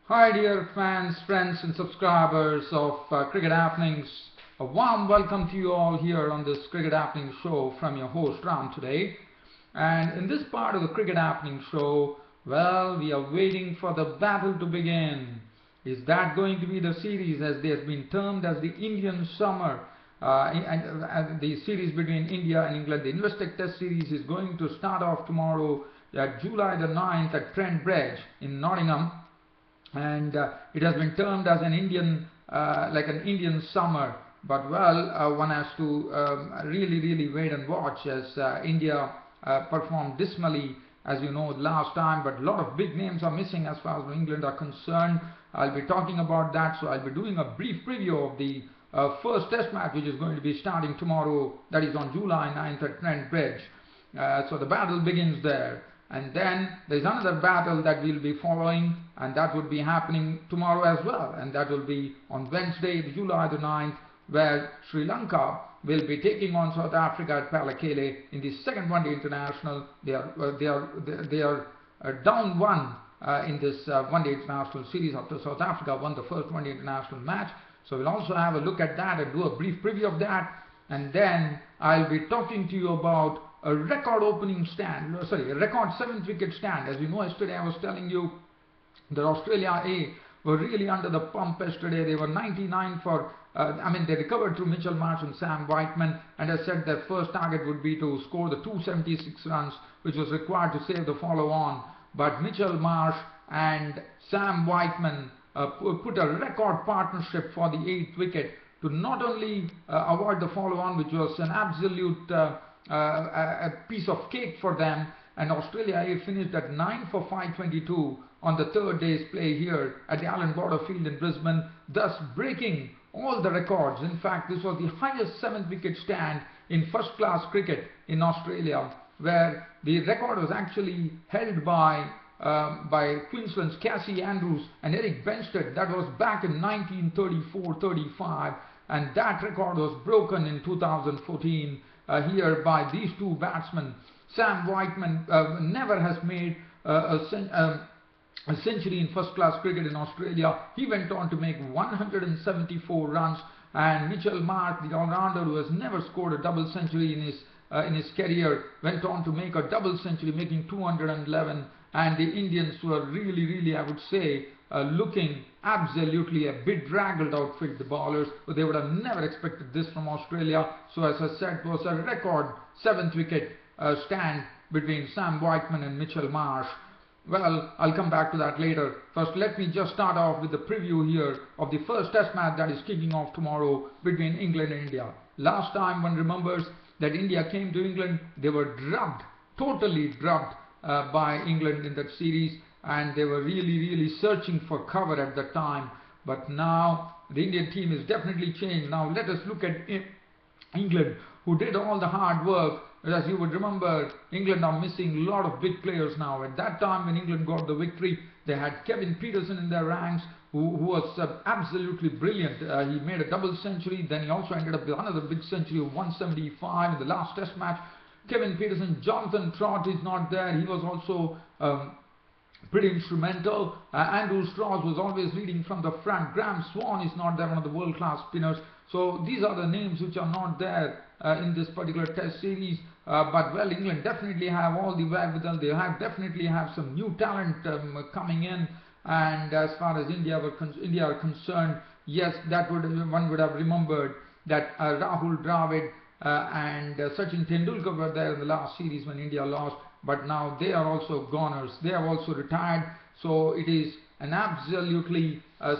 Hi dear fans, friends and subscribers of Cricket Happenings. A warm welcome to you all here on this Cricket Happenings show from your host Ram today. And in this part of the Cricket Happenings show, well, we are waiting for the battle to begin. Is that going to be the series as they have been termed as the Indian Summer? The series between India and England, the investec Test series is going to start off tomorrow at July the 9th at Trent Bridge in Nottingham. And it has been termed as an Indian summer, but well, one has to really wait and watch as India performed dismally, as you know, last time, but a lot of big names are missing as far as England are concerned. I'll be talking about that, so I'll be doing a brief preview of the first test match, which is going to be starting tomorrow, that is on July 9th at Trent Bridge. So the battle begins there. And then there's another battle that we'll be following, and that would be happening tomorrow as well. And that will be on Wednesday, July the 9th, where Sri Lanka will be taking on South Africa at Palakele in the second one-day international. They are down one in this one-day international series after South Africa won the first one-day international match. So we'll also have a look at that and do a brief preview of that. And then I'll be talking to you about a record opening stand, a record 7th wicket stand. As you know, yesterday I was telling you that Australia A were really under the pump yesterday. They were 99 for, they recovered through Mitchell Marsh and Sam Whiteman, and I said their first target would be to score the 276 runs, which was required to save the follow-on. But Mitchell Marsh and Sam Whiteman put a record partnership for the 8th wicket to not only avoid the follow-on, which was an absolute a piece of cake for them, and Australia A finished at 9 for 522 on the third day's play here at the Allan Border Field in Brisbane, thus breaking all the records. In fact, this was the highest 7th wicket stand in first-class cricket in Australia, where the record was actually held by Queensland's Cassie Andrews and Eric Benstead. That was back in 1934-35, and that record was broken in 2014 here by these two batsmen. Sam Whiteman never has made a century in first-class cricket in Australia. He went on to make 174 runs, and Mitchell Marsh, the all-rounder who has never scored a double century in his career, went on to make a double century, making 211. And the Indians were really, I would say, looking absolutely a bedraggled outfit, the bowlers, but they would have never expected this from Australia. So as I said, it was a record 7th wicket stand between Sam Whiteman and Mitchell Marsh. Well, I'll come back to that later. First, let me just start off with the preview here of the first test match that is kicking off tomorrow between England and India. Last time, one remembers that India came to England, they were drubbed, totally drubbed by England in that series, and they were really searching for cover at the time. But now the Indian team is definitely changed. Now let us look at England, who did all the hard work. As you would remember, England are missing a lot of big players now. At that time when England got the victory, they had Kevin Pietersen in their ranks, who was absolutely brilliant. He made a double century, then he also ended up with another big century of 175 in the last test match. Kevin Pietersen, Jonathan Trott is not there. He was also pretty instrumental. Andrew Strauss was always leading from the front. Graham Swan is not there, one of the world-class spinners. So these are the names which are not there in this particular test series. But well, England definitely have all the wherewithal. They definitely have some new talent coming in. And as far as India are concerned, yes, one would have remembered that Rahul Dravid and Sachin Tendulkar were there in the last series when India lost, but now they are also goners. They have also retired. So it is an absolutely a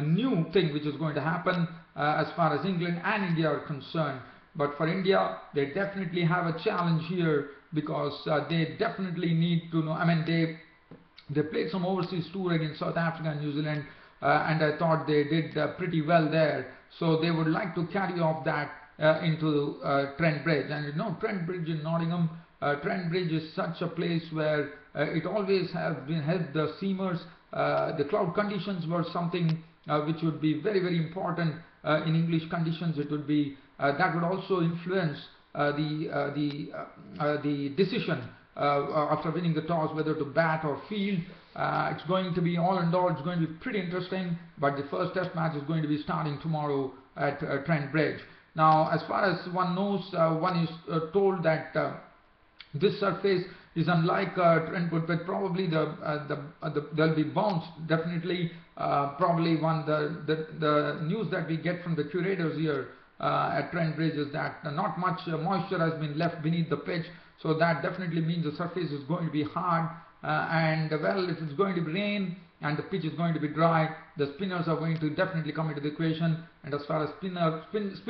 new thing which is going to happen as far as England and India are concerned. But for India, they definitely have a challenge here, because they definitely need to know. They played some overseas tour against South Africa and New Zealand, and I thought they did pretty well there. So they would like to carry off that into Trent Bridge. And you know, Trent Bridge in Nottingham, Trent Bridge is such a place where it always has been helped the seamers. The cloud conditions were something which would be very important in English conditions. It would be that would also influence the decision after winning the toss whether to bat or field. It's going to be all in all, it's going to be pretty interesting, but the first test match is going to be starting tomorrow at Trent Bridge. Now, as far as one knows, one is told that this surface is unlike Trent Bridge, but probably there'll be bounce definitely. Probably the news that we get from the curators here at Trent Bridge is that not much moisture has been left beneath the pitch, so that definitely means the surface is going to be hard, and well, if it's going to rain and the pitch is going to be dry, the spinners are going to definitely come into the equation. And as far as spin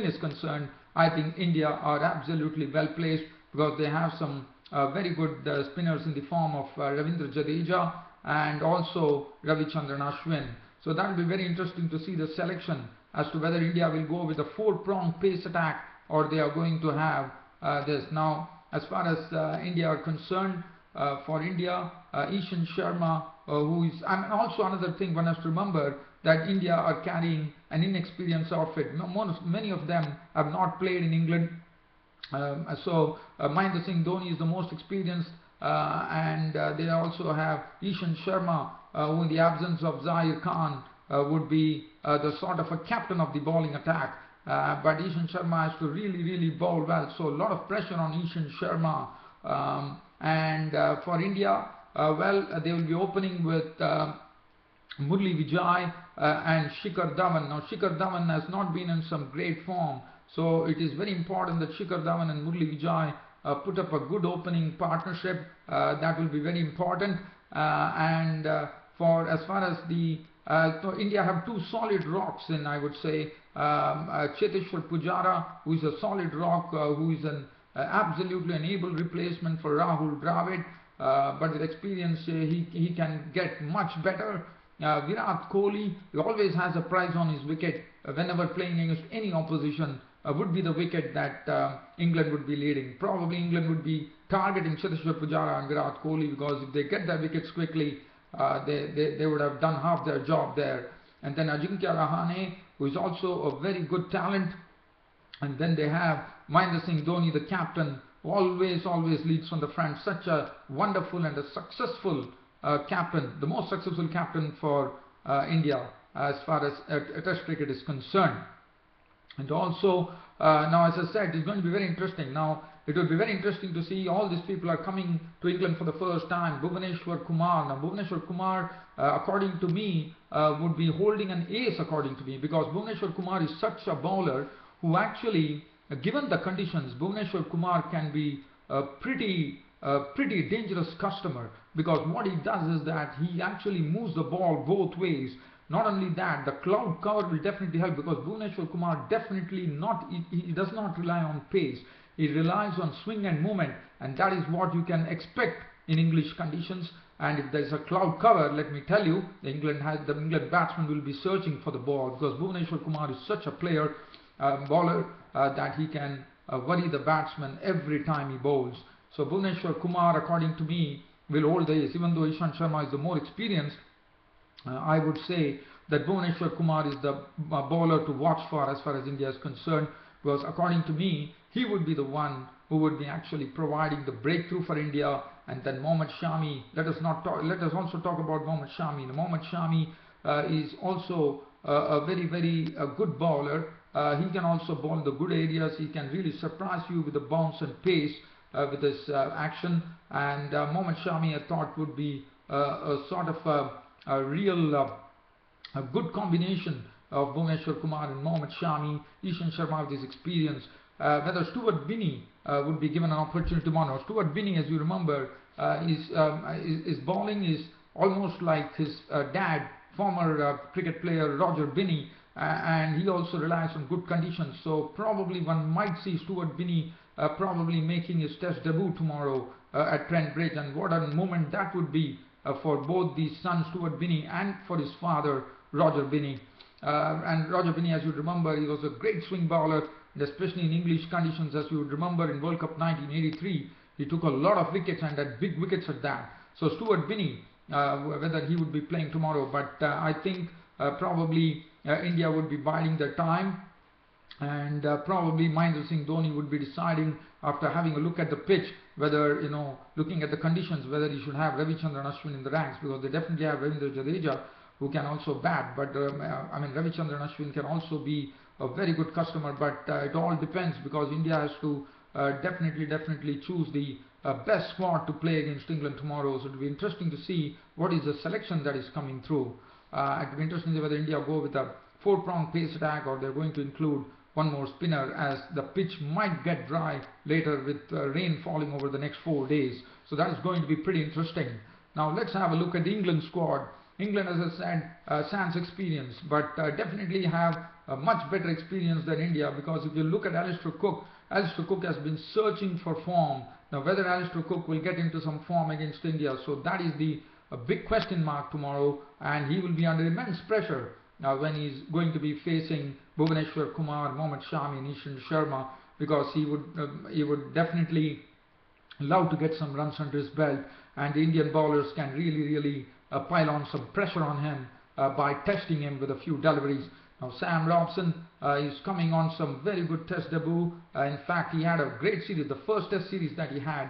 is concerned, I think India are absolutely well placed, because they have some very good spinners in the form of Ravindra Jadeja and also Ravichandran Ashwin. So that will be very interesting to see the selection as to whether India will go with a 4-pronged pace attack or they are going to have this. Now, as far as India are concerned, for India, Ishan Sharma, who is, and also another thing one has to remember, that India are carrying an inexperienced outfit. Many of them have not played in England. So Mahendra Singh Dhoni is the most experienced, and they also have Ishan Sharma, who in the absence of Zahir Khan would be the sort of a captain of the bowling attack. But Ishan Sharma has to really bowl well, so a lot of pressure on Ishan Sharma. And for India, well, they will be opening with Murli Vijay and Shikhar Dhawan. Now, Shikhar Dhawan has not been in some great form, so it is very important that Shikhar Dhawan and Murli Vijay put up a good opening partnership. That will be very important. For as far as the so India have two solid rocks in, I would say, Cheteshwar Pujara, who is a solid rock, who is an absolutely an able replacement for Rahul Dravid, but with experience he can get much better. Virat Kohli, he always has a prize on his wicket whenever playing against any opposition. Would be the wicket that England would be leading. Probably England would be targeting Cheteshwar Pujara and Virat Kohli, because if they get their wickets quickly, they would have done half their job there. And then Ajinkya Rahane, who is also a very good talent. And then they have Mahendra Singh Dhoni, the captain, who always leads from the front. Such a wonderful and a successful captain, the most successful captain for India as far as Test cricket is concerned. And also, now as I said, it's going to be very interesting. Now, it will be very interesting to see all these people are coming to England for the first time. Bhuvneshwar Kumar. Now, Bhuvneshwar Kumar, according to me, would be holding an ace, according to me, because Bhuvneshwar Kumar is such a bowler who actually, given the conditions, Bhuvneshwar Kumar can be a pretty dangerous customer, because what he does is that he actually moves the ball both ways. Not only that, the cloud cover will definitely help, because Bhuvneshwar Kumar definitely he does not rely on pace. He relies on swing and movement, and that is what you can expect in English conditions. And if there is a cloud cover, let me tell you, the England batsman will be searching for the ball, because Bhuvneshwar Kumar is such a player, bowler, that he can worry the batsman every time he bowls. So Bhuvneshwar Kumar, according to me, will hold the ace. Even though Ishan Sharma is the more experienced, I would say that Bhuvneshwar Kumar is the bowler to watch for as far as India is concerned, because according to me, he would be the one who would be actually providing the breakthrough for India. And then Mohammad Shami, let us also talk about Mohammad Shami. Mohammad Shami is also a very good bowler. He can also bowl in the good areas. He can really surprise you with the bounce and pace with his action. And Mohammad Shami, I thought, would be a sort of a real a good combination of Bhuvneshwar Kumar and Mohammad Shami. Ishan Sharma with his experience. Whether Stuart Binney would be given an opportunity tomorrow. Stuart Binney, as you remember, his bowling is almost like his dad, former cricket player Roger Binney, and he also relies on good conditions. So probably one might see Stuart Binney probably making his Test debut tomorrow at Trent Bridge, and what a moment that would be for both the son Stuart Binney and for his father Roger Binney. And Roger Binney, as you remember, he was a great swing bowler, and especially in English conditions. As you would remember, in World Cup 1983, he took a lot of wickets, and had big wickets at that. So Stuart Binney, whether he would be playing tomorrow, but I think probably India would be biding their time, and probably Mahendra Singh Dhoni would be deciding after having a look at the pitch, whether, looking at the conditions, whether he should have Ravichandran Ashwin in the ranks, because they definitely have Ravindra Jadeja, who can also bat. But Ravichandran Ashwin can also be a very good customer, but it all depends, because India has to definitely choose the best squad to play against England tomorrow. So it will be interesting to see what is the selection that is coming through. It will be interesting to see whether India go with a 4-pronged pace attack, or they're going to include one more spinner, as the pitch might get dry later with rain falling over the next 4 days. So that is going to be pretty interesting. Now let's have a look at the England squad. England, as I said, sans experience, but definitely have a much better experience than India, because if you look at Alistair Cook has been searching for form. Now whether Alistair Cook will get into some form against India, so that is a big question mark tomorrow, and he will be under immense pressure when he's going to be facing Bhuvaneshwar Kumar, Mohammad Shami and Ishan Sharma, because he would definitely love to get some runs under his belt, and the Indian bowlers can really pile on some pressure on him by testing him with a few deliveries. Now Sam Robson is coming on some very good test debut. In fact, he had a great series. The first test series that he had,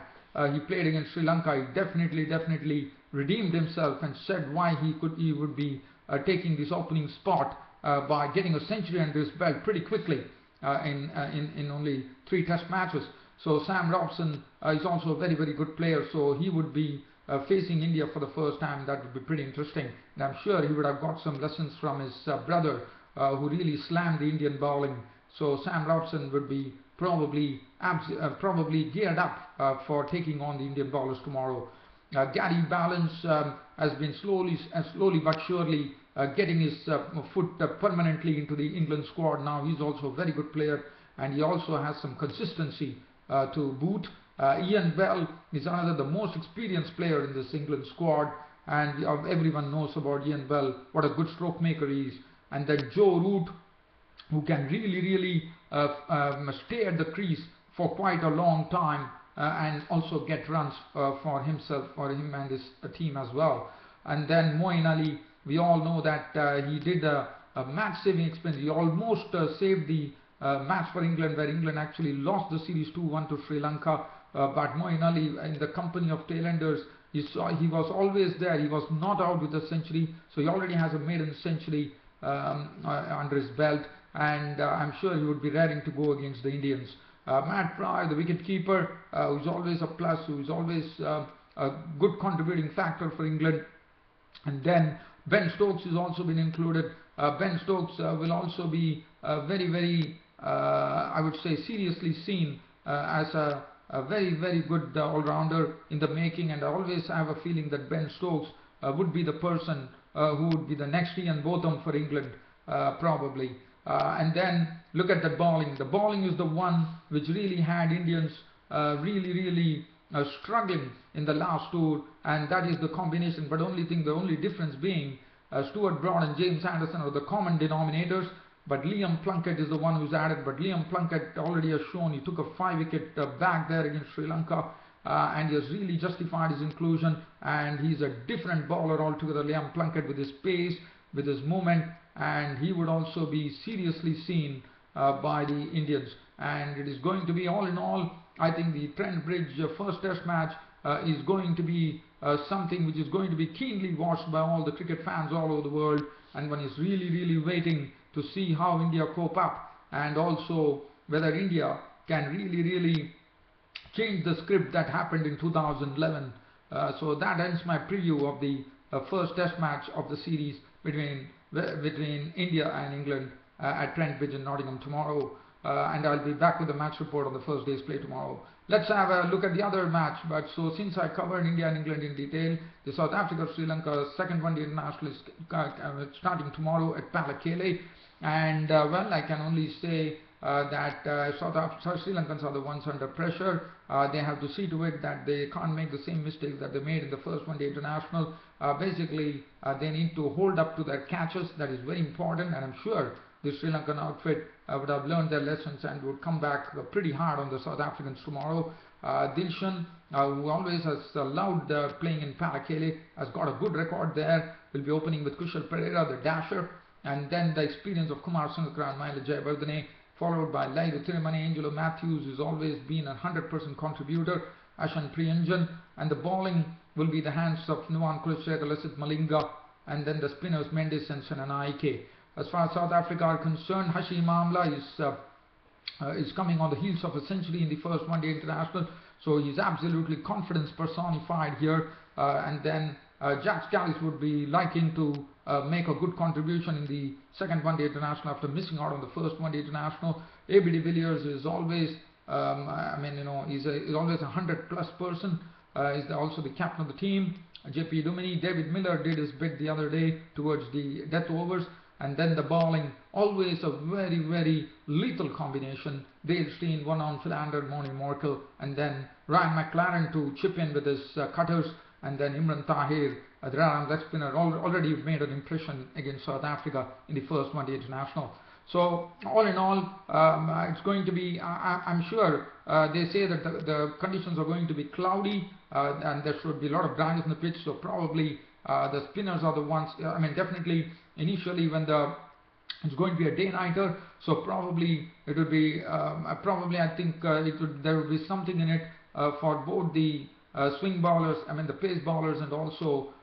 he played against Sri Lanka. He definitely redeemed himself and said why he would be taking this opening spot by getting a century under his belt pretty quickly in only 3 test matches. So Sam Robson is also a very good player. So he would be facing India for the first time. That would be pretty interesting. And I'm sure he would have got some lessons from his brother, who really slammed the Indian bowling. So Sam Robson would be probably geared up for taking on the Indian bowlers tomorrow. Gary Balance has been slowly but surely getting his foot permanently into the England squad. Now he's also a very good player, and he also has some consistency to boot. Ian Bell is the most experienced player in this England squad, and everyone knows about Ian Bell, what a good stroke maker he is. And then Joe Root, who can really stay at the crease for quite a long time and also get runs for him and his team as well. And then Moeen Ali, we all know that he did a match-saving experience. He almost saved the match for England, where England actually lost the series 2-1 to Sri Lanka. But Moeen Ali, in the company of tailenders, he was always there. He was not out with a century, so he already has a maiden century under his belt, and I'm sure he would be raring to go against the Indians. Matt Pryor, the wicket keeper, who's always a plus, who's always a good contributing factor for England. And then Ben Stokes has also been included. Ben Stokes will also be very I would say seriously seen as a very good all-rounder in the making, and I always have a feeling that Ben Stokes would be the person who would be the next Ian Botham for England, probably. And then look at the bowling. The bowling is the one which really had Indians really struggling in the last tour, and that is the combination. But the only difference being Stuart Broad and James Anderson are the common denominators, but Liam Plunkett is the one who's added. But Liam Plunkett already has shown he took a 5-wicket bag there against Sri Lanka, and he has really justified his inclusion, and he's a different bowler altogether, Liam Plunkett, with his pace, with his movement, and he would also be seriously seen by the Indians. And it is going to be, all in all, I think the Trent Bridge first test match is going to be something which is going to be keenly watched by all the cricket fans all over the world, and one is really waiting to see how India cope up, and also whether India can really change the script that happened in 2011. So that ends my preview of the first test match of the series between India and England at Trent Bridge in Nottingham tomorrow. And I'll be back with the match report on the first day's play tomorrow. Let's have a look at the other match. But so since I covered India and England in detail, the South Africa-Sri Lanka second one-day international is starting tomorrow at Palakkele. And well, I can only say that Sri Lankans are the ones under pressure. They have to see to it that they can't make the same mistakes that they made in the first one-day international. Basically, they need to hold up to their catches. That is very important, and I'm sure the Sri Lankan outfit would have learned their lessons and would come back pretty hard on the South Africans tomorrow. Dilshan, who always has loved playing in Palakkele, has got a good record there. Will be opening with Kushal Perera, the dasher, and then the experience of Kumar Sangakkara and Mahela Jayawardene. followed by Laidu Thirimani. Angelo Matthews has always been a 100% contributor, Ashan Priyanjan, and the bowling will be the hands of Nuwan Kulishekar, Lasith Malinga, and then the spinners Mendes and Senanaike. As far as South Africa are concerned, Hashim Amla is coming on the heels of a century in the first one-day international, so he's absolutely confidence personified here. And then Jack Scalise would be liking to make a good contribution in the second one-day international after missing out on the first one-day international. A.B. de Villiers is always, he's always a 100-plus person. Is also the captain of the team. J.P. Duminy, David Miller did his bit the other day towards the death overs. And then the bowling, always a very, very lethal combination. Dale Steyn, one on Philander, Moni Morkel, and then Ryan McLaren to chip in with his cutters, and then Imran Tahir, the right-arm leg spinner, already made an impression against South Africa in the first one-day international. So all in all, it's going to be, I'm sure, they say that the conditions are going to be cloudy, and there should be a lot of dryness in the pitch, so probably the spinners are the ones, definitely initially when it's going to be a day-nighter, so probably it would be, I think there would be something in it for both the swing bowlers, the pace bowlers, and also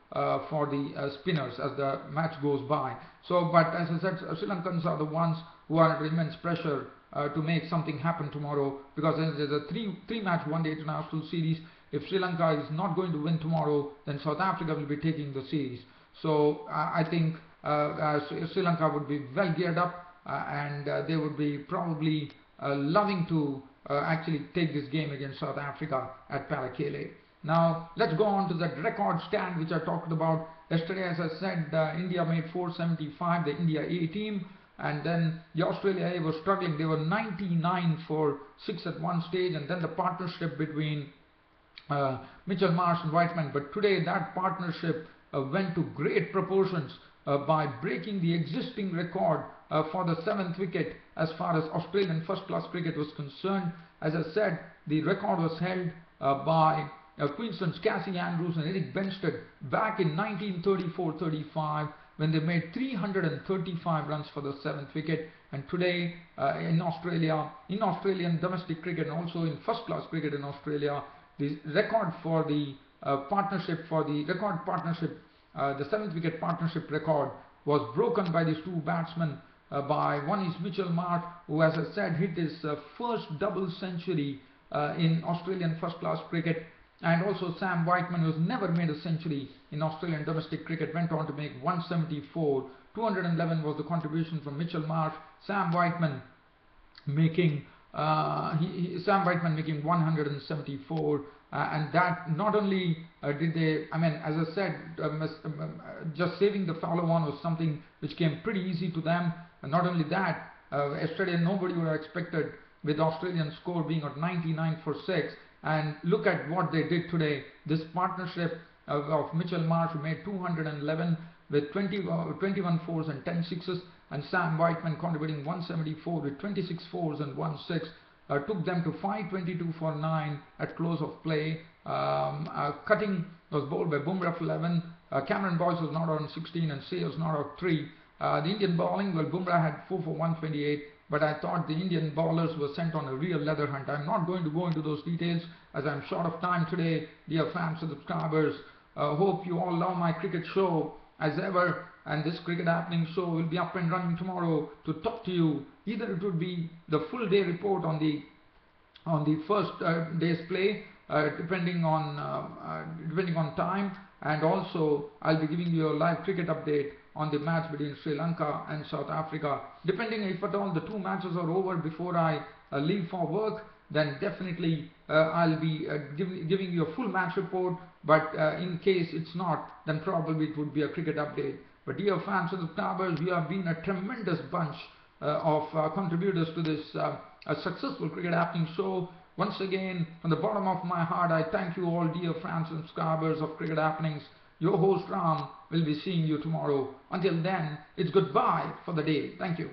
for the spinners as the match goes by. So, but as I said, Sri Lankans are the ones who are under immense pressure to make something happen tomorrow, because there's a three-match one-day international series. If Sri Lanka is not going to win tomorrow, then South Africa will be taking the series. So I think Sri Lanka would be well geared up, and they would be probably loving to actually take this game against South Africa at Palakele. Now let's go on to that record stand which I talked about yesterday. As I said, India made 475, the India A team, and then the Australia A was struggling. They were 99 for 6 at one stage, and then the partnership between Mitchell Marsh and Whiteman. But today that partnership went to great proportions by breaking the existing record for the 7th wicket as far as Australian first-class cricket was concerned. As I said, the record was held by Queensland's Cassie Andrews and Eric Benstead back in 1934-35 when they made 335 runs for the 7th wicket. And today in Australian domestic cricket and also in first-class cricket in Australia, the record for the partnership, the 7th wicket partnership record was broken by these two batsmen. One is Mitchell Marsh, who, as I said, hit his first double century in Australian first-class cricket, and also Sam Whiteman, who has never made a century in Australian domestic cricket, went on to make 174. 211 was the contribution from Mitchell Marsh. Sam Whiteman making 174, and that not only did they, as I said, just saving the follow-on was something which came pretty easy to them. And not only that, yesterday nobody would have expected, with the Australian score being at 99 for 6. And look at what they did today. This partnership of Mitchell Marsh, who made 211 with 21 fours and 10 sixes, and Sam Whiteman contributing 174 with 26 fours and 1 6, took them to 522 for 9 at close of play. Cutting was bowled by Bumrah for 11. Cameron Boyce was not out on 16 and Sayers not out 3. The Indian bowling, well, Bumrah had 4 for 128. But I thought the Indian bowlers were sent on a real leather hunt. I'm not going to go into those details as I'm short of time today, dear fans and subscribers. Hope you all love my cricket show as ever, and this Cricket Happening show will be up and running tomorrow to talk to you. Either it would be the full day report on the first day's play, depending on time, and also I'll be giving you a live cricket update on the match between Sri Lanka and South Africa. Depending if at all the two matches are over before I leave for work, then definitely I'll be giving you a full match report. But in case it's not, then probably it would be a cricket update. But dear fans and subscribers, you have been a tremendous bunch of contributors to this a successful Cricket Happening show. Once again, from the bottom of my heart, I thank you all, dear fans and subscribers of Cricket Happenings. Your host Ram will be seeing you tomorrow. Until then, it's goodbye for the day. Thank you.